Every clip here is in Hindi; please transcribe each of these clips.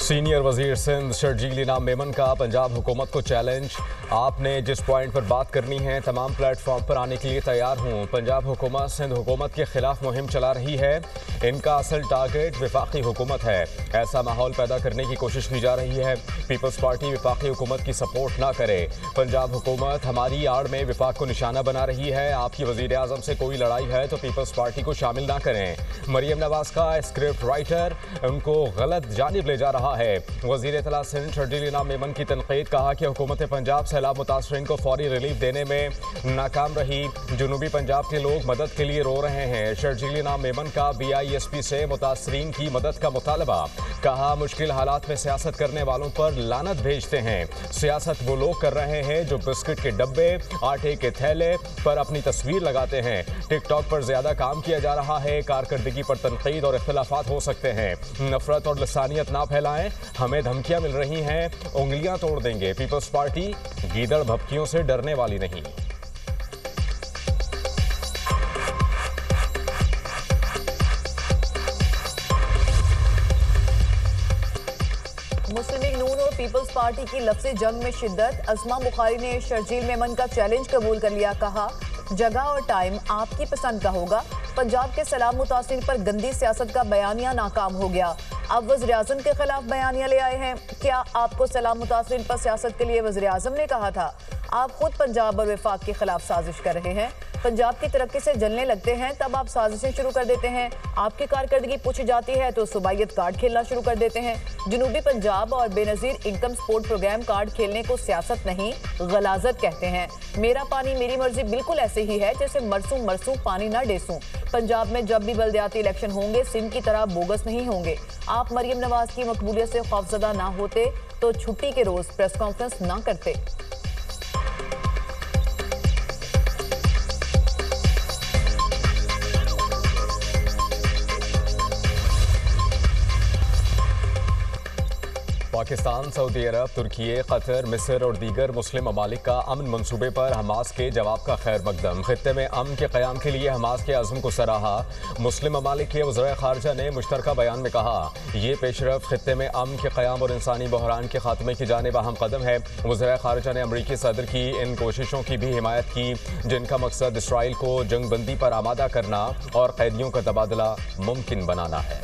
सीनियर वजीर सिंध शर्जील इनाम मेमन का पंजाब हुकूमत को चैलेंज। आपने जिस पॉइंट पर बात करनी है तमाम प्लेटफॉर्म पर आने के लिए तैयार हूँ। पंजाब हुकूमत सिंध हुकूमत के खिलाफ मुहिम चला रही है। इनका असल टारगेट विफाकी हुकूमत है। ऐसा माहौल पैदा करने की कोशिश की जा रही है। पीपल्स पार्टी विफाकी हुकूमत की सपोर्ट ना करे। पंजाब हुकूमत हमारी आड़ में विफाक को निशाना बना रही है। आपकी वजीर आजम से कोई लड़ाई है तो पीपल्स पार्टी को शामिल ना करें। मरियम नवाज का स्क्रिप्ट राइटर उनको गलत जानिब ले जा रहा है। वजीर इत्तला सिंध शर्जील इनाम मेमन की तनकीद। कहा कि हुकूमत पंजाब सैलाब मुतासरीन को फौरी रिलीफ देने में नाकाम रही। जनूबी पंजाब के लोग मदद के लिए रो रहे हैं। शर्जील इनाम मेमन का BISP से मुतासरीन की मदद का मुतालबा। कहा मुश्किल हालात में सियासत करने वालों पर लानत भेजते हैं। सियासत वो लोग कर रहे हैं जो बिस्किट के डब्बे आटे के थैले पर अपनी तस्वीर लगाते हैं। टिकटॉक पर ज्यादा काम किया जा रहा है। कारकर्दगी पर तनकीद और इख्तिलाफात हो सकते हैं। नफरत और लसानियत ना फैलाएं। हमें धमकियां मिल रही हैं, उंगलियां तोड़ देंगे। पीपल्स पार्टी गीदड़ भभकियों से डरने वाली नहीं। मुस्लिम लीग नून और पीपल्स पार्टी की लफ्ज़ी जंग में शिद्दत। अस्मा बुखारी ने शर्जील मेमन का चैलेंज कबूल कर लिया। कहा जगह और टाइम आपकी पसंद का होगा। पंजाब के सैलाब मुतासिरीन पर गंदी सियासत का बयानिया नाकाम हो गया। अब वज़ीर आज़म के खिलाफ बयानिया ले आए हैं। क्या आपको सैलाब मुतासिरीन पर सियासत के लिए वज़ीर आज़म ने कहा था? आप खुद पंजाब और विफाक के खिलाफ साजिश कर रहे हैं। पंजाब की तरक्की से जलने लगते हैं तब आप साजिशें शुरू कर देते हैं। आपकी कारकर्दगी पूछी जाती है तो सूबाइयत कार्ड खेलना शुरू कर देते हैं। जनूबी पंजाब और Benazir income support programme card खेलने को सियासत नहीं गलाजत कहते हैं। मेरा पानी मेरी मर्जी बिल्कुल ऐसे ही है जैसे मरसूं मरसूं पानी ना डेसूं। पंजाब में जब भी बल्दियाती इलेक्शन होंगे सिंध की तरह बोगस नहीं होंगे। आप मरियम नवाज की मकबूलियत से खौफजदा ना होते तो छुट्टी के रोज प्रेस कॉन्फ्रेंस ना करते। पाकिस्तान, सऊदी अरब, तुर्की, कतर, मिस्र और दीगर मुस्लिम ममालिक का अमन मंसूबे पर हमास के जवाब का खैर मकदम। खित्ते में अमन के क़याम के लिए हमास के अज़्म को सराहा। मुस्लिम ममालिक के वज़ीर ख़ारिजा ने मुश्तरका बयान में कहा ये पेशरफ खित्ते में अमन के क़याम और इंसानी बहरान के खात्मे की जानिब अहम कदम है। वज़ीर ख़ारिजा ने अमरीकी सदर की इन कोशिशों की भी हिमायत की जिनका मकसद इसराइल को जंग बंदी पर आमादा करना और कैदियों का तबादला मुमकिन बनाना है।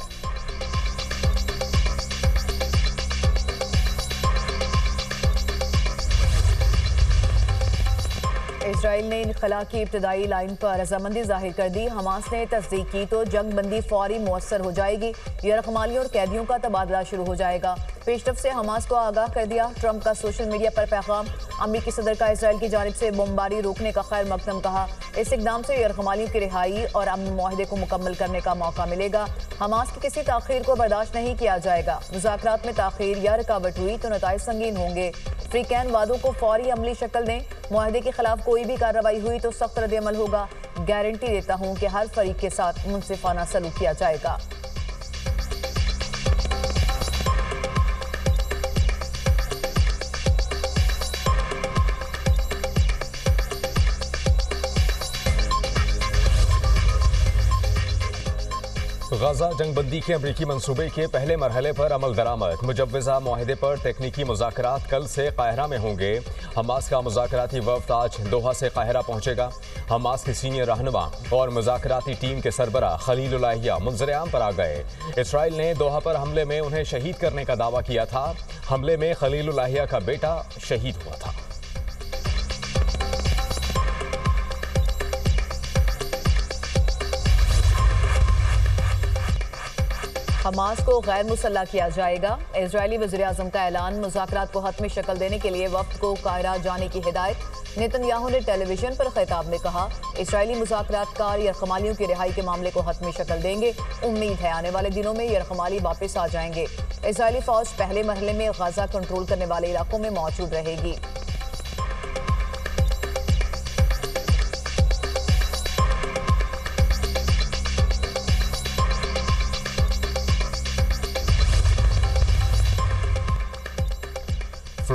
इसराइल ने इनखला की इब्तदाई लाइन पर रजामंदी जाहिर कर दी। हमास ने तस्दीक की तो जंग बंदी फौरी मुअस्सर हो जाएगी। यरगमालियों और कैदियों का तबादला शुरू हो जाएगा। पेशरफ से हमास को आगाह कर दिया। ट्रंप का सोशल मीडिया पर पैगाम। अमरीकी सदर का इसराइल की जानिब से बमबारी रोकने का खैर मकदम। कहा इस इकदाम से यरगमालियों की रिहाई और अमन मुआहदे को मुकम्मल करने का मौका मिलेगा। हमास की किसी ताखीर को बर्दाश्त नहीं किया जाएगा। मुज़ाकरात में ताखीर या रुकावट हुई तो नताइज संगीन होंगे। फ्रीकैन वादों को फौरी अमली शक्ल दें। मुआहदे के खिलाफ कोई भी कार्रवाई हुई तो सख्त रद्द-ए-अमल होगा। गारंटी देता हूं कि हर फरीक के साथ मुंसिफाना सलूक किया जाएगा। गजा जंगबंदी के अमरीकी मंसूबे के पहले मरहले पर अमल दरामद। मुजव्वज़ा मुआहदे पर तकनीकी मुज़ाकरात कल से काहिरा में होंगे। हमास का मुज़ाकराती वफ़द आज दोहा से काहिरा पहुंचेगा। हमास की सीनियर रहनुमा और मुज़ाकराती टीम के सरबरा खलीलुल लाहिया मुंज़र-ए-आम पर आ गए। इसराइल ने दोहा पर हमले में उन्हें शहीद करने का दावा किया था। हमले में खलीलुल लाहिया का बेटा शहीद हुआ था। हमास को गैर मुसल्ला किया जाएगा। इजरायली वज़ीर आज़म का ऐलान। मुज़ाकरात को हतमी शक्ल देने के लिए वफ़द को काहिरा जाने की हिदायत। नेतन्याहू ने टेलीविजन पर खिताब में कहा इसराइली मुज़ाकरातकार यरगमालियों की रिहाई के मामले को हतमी शक्ल देंगे। उम्मीद है आने वाले दिनों में यरगमाली वापस आ जाएंगे। इसराइली फौज पहले मरहले में गजा कंट्रोल करने वाले इलाकों में मौजूद रहेगी।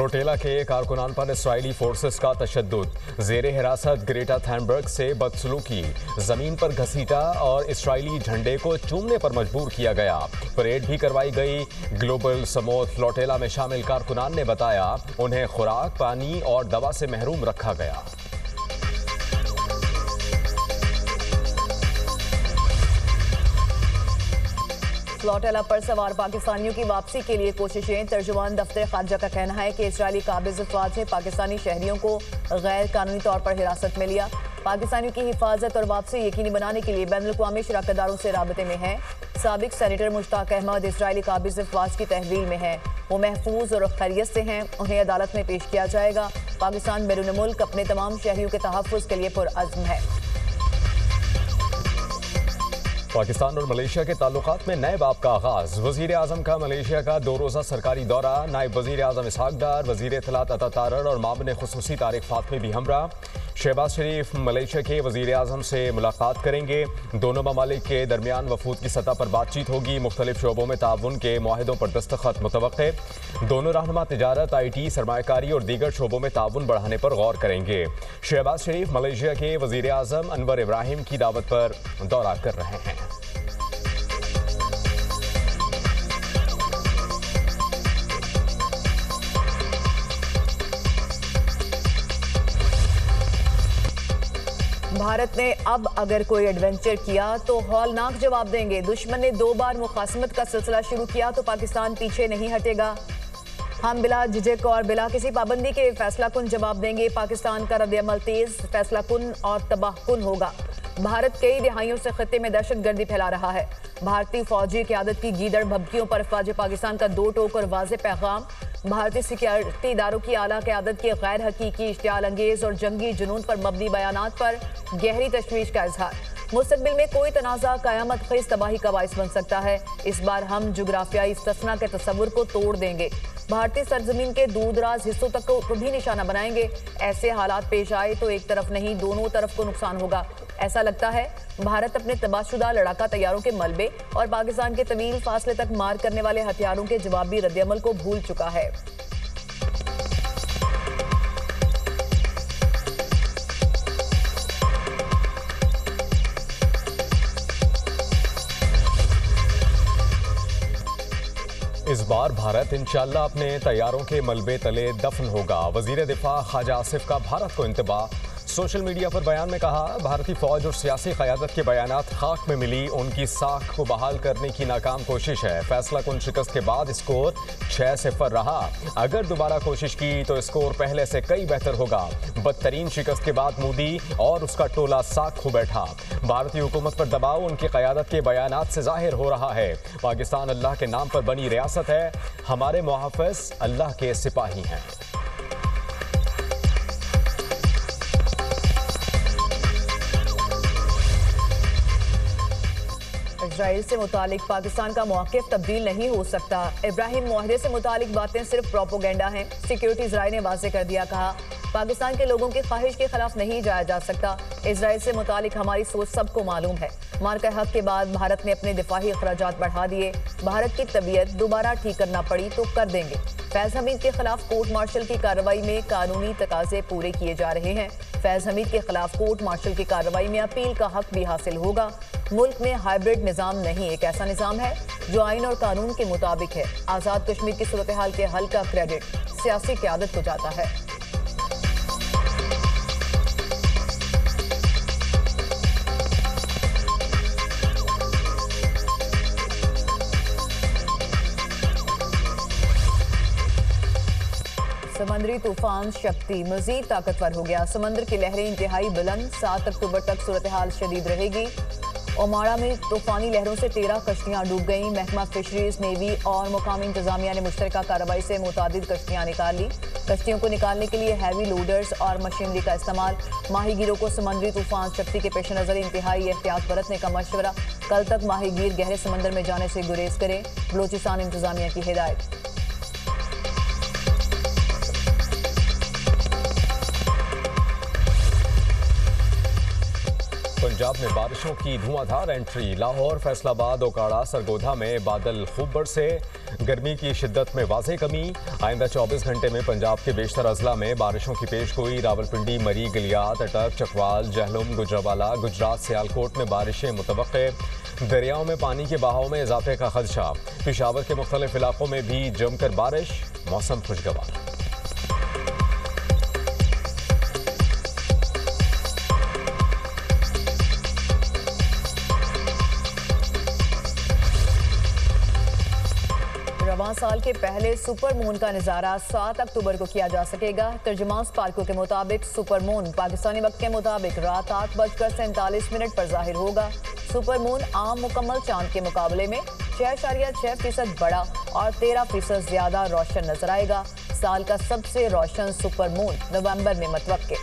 फ्लोटेला के कारकुनान पर इसराइली फोर्सेस का तशद्दुद। जेर हिरासत ग्रेटा थैनबर्ग से बदसलूकी, जमीन पर घसीटा और इसराइली झंडे को चूमने पर मजबूर किया गया। परेड भी करवाई गई। ग्लोबल समोत फ्लोटेला में शामिल कारकुनान ने बताया उन्हें खुराक, पानी और दवा से महरूम रखा गया। फ्लोटेला पर सवार पाकिस्तानियों की वापसी के लिए कोशिशें। तर्जुमान दफ्तर खारजा का कहना है कि इसराइली काबिज अफवाज ने पाकिस्तानी शहरियों को गैर कानूनी तौर पर हिरासत में लिया। पाकिस्तानियों की हिफाजत और वापसी यकीनी बनाने के लिए बैनुल-अक़वामी शराकतदारों से राबते में है। साबिक सेनेटर मुश्ताक अहमद इसराइली काबिज अफवाज की तहवील में है। वो महफूज और खैरियत से हैं। उन्हें अदालत में पेश किया जाएगा। पाकिस्तान बैरून मुल्क अपने तमाम शहरियों के तहफ़्फ़ुज़ के लिए पुरअज़्म है। पाकिस्तान और मलेशिया के ताल्लुकात में नए बाब का आगाज। वजीर आजम का मलेशिया का 2 रोज़ा सरकारी दौरा। नायब वजीर आजम इसहाक डार, वजीर इत्तलात अता तारड़ और मामले खुसूसी तारिक फातमी भी हमरा। शहबाज शरीफ मलेशिया के वजीर आजम से मुलाकात करेंगे। दोनों ममालिक के दरमियान वफूद की सतह पर बातचीत होगी। मुख्तलिफ शोबों में ताउन के मुआहिदों पर दस्तखत मुतवक्के। दोनों रहनुमा तिजारत, IT, सरमायाकारी और दीगर शोबों में ताउन बढ़ाने पर गौर करेंगे। शहबाज शरीफ मलेशिया के वजीर आजम अनवर इब्राहिम की दावत पर दौरा कर रहे हैं। भारत ने अब अगर कोई एडवेंचर किया तो हौलनाक जवाब देंगे। दुश्मन ने 2 बार मुखासमत का सिलसिला शुरू किया तो पाकिस्तान पीछे नहीं हटेगा। हम बिला झिझक और बिला किसी पाबंदी के फैसला कुन जवाब देंगे। पाकिस्तान का रद्द-ए-अमल तेज, फैसला कुन और तबाहकुन होगा। भारत कई दिहाइयों से खत्ते में दहशतगर्दी फैला रहा है। भारतीय फौजी क़यादत की गीदड़ भभकियों पर अफवाज पाकिस्तान का 2 टोक और वाज़ेह पैगाम। भारतीय सिक्योरिटी इदारों की आला क़यादत के गैर हकीकी, इश्तियाल अंगेज़ और जंगी जुनून पर मबनी बयानात पर गहरी तशवीश का इजहार। मुस्तकबिल में कोई तनाज़ा क़यामत ख़ेज़ तबाही का बाइस बन सकता है। इस बार हम जुग्राफियाई इस्तिस्ना के तसव्वुर को तोड़ देंगे। भारतीय सरजमीन के दूरदराज हिस्सों तक को भी निशाना बनाएंगे। ऐसे हालात पेश आए तो एक तरफ नहीं, दोनों तरफ को नुकसान होगा। ऐसा लगता है भारत अपने तबाहशुदा लड़ाका तैयारों के मलबे और पाकिस्तान के तवील फासले तक मार करने वाले हथियारों के जवाबी रद्द-ए-अमल को भूल चुका है। इस बार भारत इंशाअल्लाह अपने तैयारों के मलबे तले दफन होगा। वजीर दिफा ख्वाजा आसिफ का भारत को इंतबाह। सोशल मीडिया पर बयान में कहा, भारतीय फौज और सियासी क़यादत के बयानात खाक में मिली, उनकी साख को बहाल करने की नाकाम कोशिश है। फैसला कुन शिकस्त के बाद स्कोर 6-0 रहा। अगर दोबारा कोशिश की तो स्कोर पहले से कई बेहतर होगा। बदतरीन शिकस्त के बाद मोदी और उसका टोला साख हो बैठा। भारतीय हुकूमत पर दबाव उनकी क़यादत के बयानात से जाहिर हो रहा है। पाकिस्तान अल्लाह के नाम पर बनी रियासत है। हमारे मुहाफ़िज़ अल्लाह के सिपाही हैं। इजराइल से मुतालिक पाकिस्तान का मौक़िफ़ तब्दील नहीं हो सकता। इब्राहिम मुआहदे से मुतालिक बातें सिर्फ प्रोपोगेंडा हैं। सिक्योरिटी इजराइल ने वाज़ेह कर दिया। कहा, पाकिस्तान के लोगों की ख्वाहिश के खिलाफ नहीं जाया जा सकता। इजराइल से मुतालिक हमारी सोच सबको मालूम है। मार्का हक के बाद भारत ने अपने दिफाही अखराजात बढ़ा दिए। भारत की तबीयत दोबारा ठीक करना पड़ी तो कर देंगे। फैज़ हमीद के खिलाफ कोर्ट मार्शल की कार्रवाई में कानूनी तकाजे पूरे किए जा रहे हैं। फैज़ हमीद के खिलाफ कोर्ट मार्शल की कार्रवाई में अपील का हक भी हासिल होगा। मुल्क में हाइब्रिड निज़ाम नहीं, एक ऐसा निज़ाम है जो आइन और कानून के मुताबिक है। आज़ाद कश्मीर की सूरत हाल के हल का क्रेडिट सियासी क़यादत को जाता है। समंदरी तूफान शक्ति मजीद ताकतवर हो गया। समंदर की लहरें इंतहाई बुलंद। 7 अक्टूबर तक सूरत हाल शदीद रहेगी। ओमाड़ा में तूफानी लहरों से 13 कश्तियां डूब गईं। महकमा फिशरीज, नेवी और मुकामी इंतजामिया ने मुश्तरका कार्रवाई से मुतादिद कश्तियां निकाल ली। कश्तियों को निकालने के लिए हैवी लोडर्स और मशीनरी का इस्तेमाल। माहीगीरों को समंदरी तूफान शक्ति के पेश नज़र इंतहाई एहतियात बरतने का मशवरा। कल तक माहीगीर गहरे समंदर में जाने से गुरेज करें। बलोचिस्तान इंतजामिया की हिदायत। पंजाब में बारिशों की धुआंधार एंट्री। लाहौर, फैसलाबाद, ओकाड़ा, सरगोधा में बादल खूब बरसे। गर्मी की शिद्दत में वाज़ेह कमी। आइंदा 24 घंटे में पंजाब के बेशतर अजला में बारिशों की पेशगोई। रावलपिंडी, मरी, गलियात, अटक, चकवाल, जहलुम, गुजरावाला, गुजरात, सियालकोट में बारिशें मुतवक्के। दरियाओं में पानी के बहाव में इजाफे का खदशा। पेशावर के मुख्तलिफ इलाकों में भी जमकर बारिश। मौसम खुशगवार। रवां साल के पहले सुपर मून का नज़ारा 7 अक्टूबर को किया जा सकेगा। तर्जुमान स्पार्को के मुताबिक सुपर मून पाकिस्तानी वक्त के मुताबिक रात 8:47 पर जाहिर होगा। सुपर मून आम मुकम्मल चांद के मुकाबले में 6.6% बड़ा और 13% ज्यादा रोशन नजर आएगा। साल का सबसे रोशन सुपर मून नवंबर में मतवक्के।